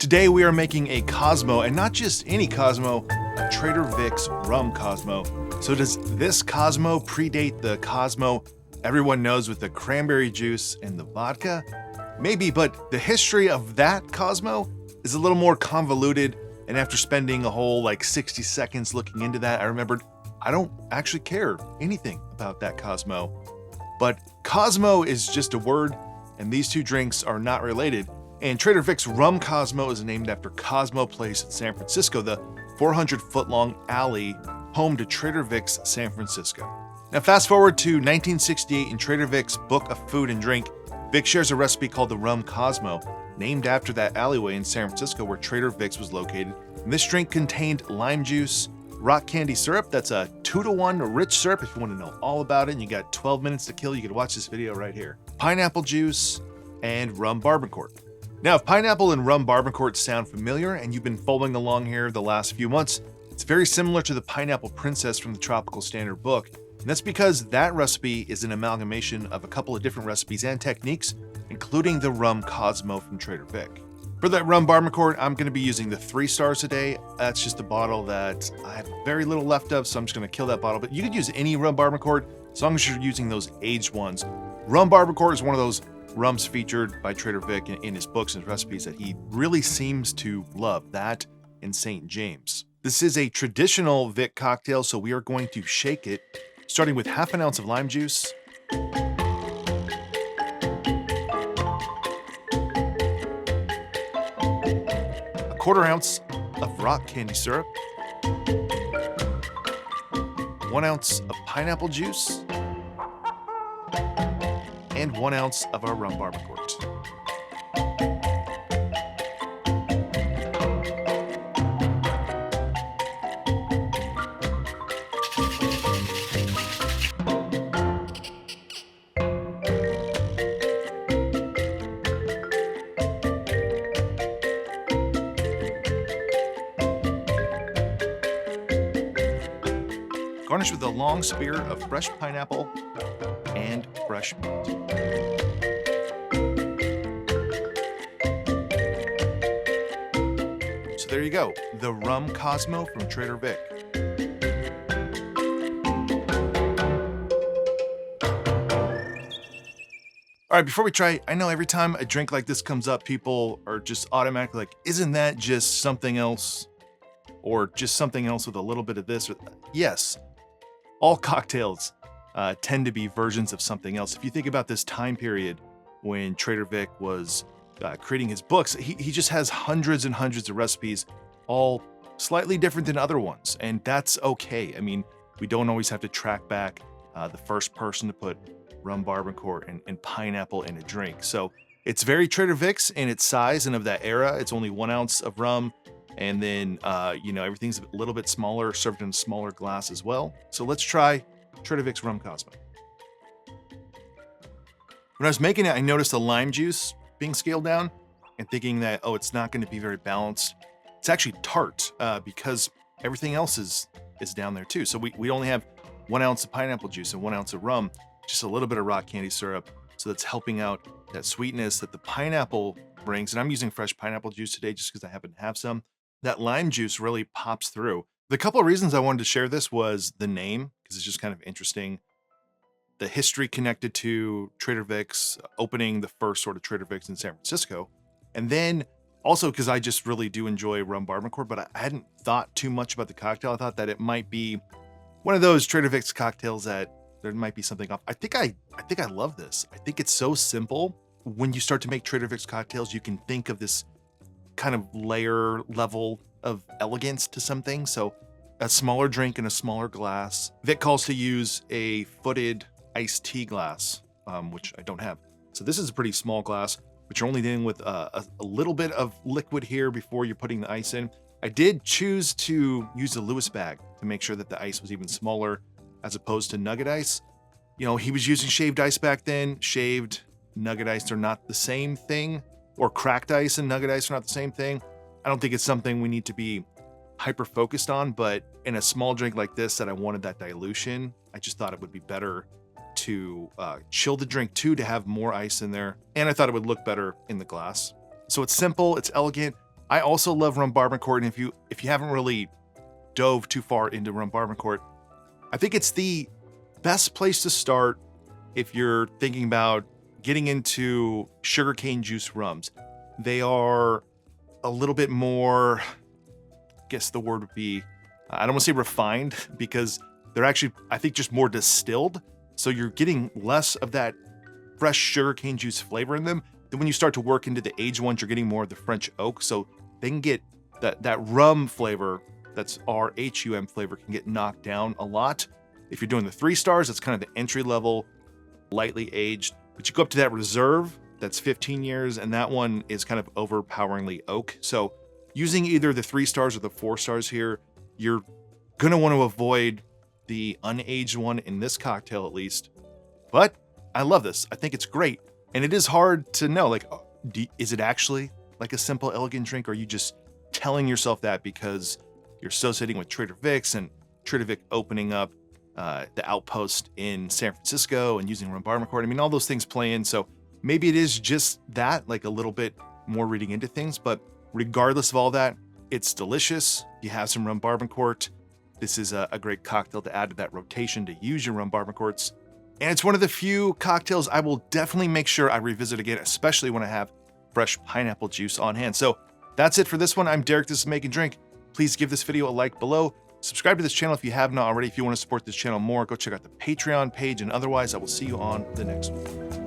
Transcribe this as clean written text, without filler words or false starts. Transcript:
Today we are making a Cosmo, and not just any Cosmo, a Trader Vic's Rhum Cosmo. So does this Cosmo predate the Cosmo everyone knows with the cranberry juice and the vodka? Maybe, but the history of that Cosmo is a little more convoluted, and after spending a whole 60 seconds looking into that, I remembered I don't actually care anything about that Cosmo. But Cosmo is just a word, and these two drinks are not related. And Trader Vic's Rhum Cosmo is named after Comso Place in San Francisco, the 400-foot-long alley home to Trader Vic's San Francisco. Now fast forward to 1968 in Trader Vic's Book of Food and Drink. Vic shares a recipe called the Rhum Cosmo, named after that alleyway in San Francisco where Trader Vic's was located. And this drink contained lime juice, rock candy syrup, that's a 2-to-1 rich syrup. If you want to know all about it and you got 12 minutes to kill, you can watch this video right here. Pineapple juice, and Rhum Barbancourt. Now, if pineapple and Rhum Barbancourt sound familiar and you've been following along here the last few months, it's very similar to the Pineapple Princess from the Tropical Standard book. And that's because that recipe is an amalgamation of a couple of different recipes and techniques, including the Rhum Cosmo from Trader Vic. For that Rhum Barbancourt, I'm going to be using the 3 stars today. That's just a bottle that I have very little left of, so I'm just going to kill that bottle. But you could use any Rhum Barbancourt as long as you're using those aged ones. Rhum Barbancourt is one of those rums featured by Trader Vic in his books and recipes that he really seems to love, that and St. James. This is a traditional Vic cocktail, so we are going to shake it, starting with half an ounce of lime juice, a quarter ounce of rock candy syrup, 1 ounce of pineapple juice, and 1 ounce of our Rhum Barbancourt. Garnish with a long spear of fresh pineapple and fresh mint. So there you go, the Rhum Cosmo from Trader Vic. All right, before we try, I know every time a drink like this comes up, people are just automatically like, isn't that just something else? Or just something else with a little bit of this? Yes, all cocktails tend to be versions of something else. If you think about this time period when Trader Vic was creating his books, he just has hundreds and hundreds of recipes, all slightly different than other ones. And that's okay. I mean, we don't always have to track back the first person to put Rhum Barbancourt and pineapple in a drink. So it's very Trader Vic's in its size and of that era. It's only 1 ounce of rum. And then, everything's a little bit smaller, served in a smaller glass as well. So let's try Trader Vic's Rhum Cosmo. When I was making it, I noticed the lime juice being scaled down and thinking that, oh, it's not going to be very balanced. It's actually tart because everything else is down there too. So we only have 1 ounce of pineapple juice and 1 ounce of rum, just a little bit of rock candy syrup. So that's helping out that sweetness that the pineapple brings. And I'm using fresh pineapple juice today just because I happen to have some. That lime juice really pops through. The couple of reasons I wanted to share this was the name, because it's just kind of interesting. The history connected to Trader Vic's, opening the first sort of Trader Vic's in San Francisco. And then also because I just really do enjoy Rhum Barbancourt, but I hadn't thought too much about the cocktail. I thought that it might be one of those Trader Vic's cocktails that there might be something off. I think I love this. I think it's so simple. When you start to make Trader Vic's cocktails, you can think of this kind of layer level of elegance to something. So a smaller drink in a smaller glass. Vic calls to use a footed iced tea glass, which I don't have. So this is a pretty small glass, but you're only dealing with a little bit of liquid here before you're putting the ice in. I did choose to use a Lewis bag to make sure that the ice was even smaller as opposed to Nugget Ice. You know, he was using shaved ice back then. Shaved Nugget Ice are not the same thing. Or cracked ice and Nugget Ice are not the same thing. I don't think it's something we need to be hyper focused on, but in a small drink like this that I wanted that dilution, I just thought it would be better to chill the drink too, to have more ice in there. And I thought it would look better in the glass. So it's simple, it's elegant, I also love Rhum Barbancourt, and if you haven't really dove too far into Rhum Barbancourt, I think it's the best place to start if you're thinking about getting into sugarcane juice rums. They are a little bit more, I guess the word would be, I don't want to say refined, because they're actually, I think, just more distilled. So you're getting less of that fresh sugarcane juice flavor in them. Then when you start to work into the aged ones, you're getting more of the French oak. So they can get that rum flavor, that's RHUM flavor, can get knocked down a lot. If you're doing the 3 stars, that's kind of the entry level, lightly aged. But you go up to that reserve, that's 15 years, and that one is kind of overpoweringly oak. So using either the 3 stars or the 4 stars here, you're gonna want to avoid the unaged one in this cocktail at least. But I love this. I think it's great. And it is hard to know, like, is it actually like a simple, elegant drink? Or are you just telling yourself that because you're associating with Trader Vic's and Trader Vic opening up the outpost in San Francisco and using Rhum Barbancourt? I mean, all those things play in. So maybe it is just that, like a little bit more reading into things. But regardless of all that, it's delicious. You have some Rhum Barbancourt. This is a great cocktail to add to that rotation to use your Rhum Barbancourts. And it's one of the few cocktails I will definitely make sure I revisit again, especially when I have fresh pineapple juice on hand. So that's it for this one. I'm Derek, this is Make and Drink. Please give this video a like below. Subscribe to this channel if you have not already. If you want to support this channel more, go check out the Patreon page. And otherwise, I will see you on the next one.